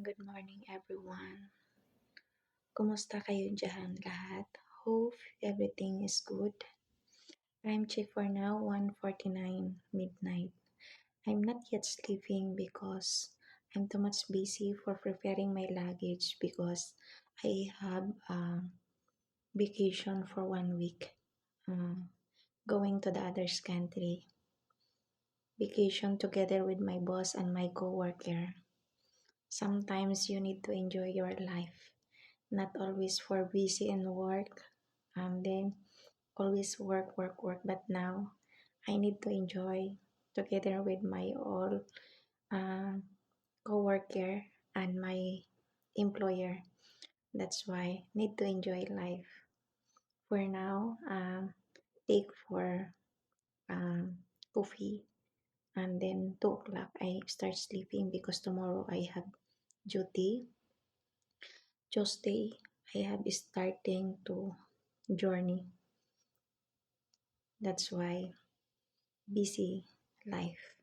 Good morning everyone. Kumusta kayo diyan lahat? Hope everything is good. Time check for now 1:49 midnight. I'm not yet sleeping because I'm too much busy for preparing my luggage because I have a vacation for 1 week. Going to the other's country. Vacation together with my boss and my coworker. Sometimes you need to enjoy your life. Not always for busy and work, and then always work, work, work. But now I need to enjoy together with my all uh, co-worker and my employer. That's why need to enjoy life. For now, take for coffee, and then 2 o'clock I start sleeping because tomorrow I have duty. Tuesday I have starting to journey. That's why busy life.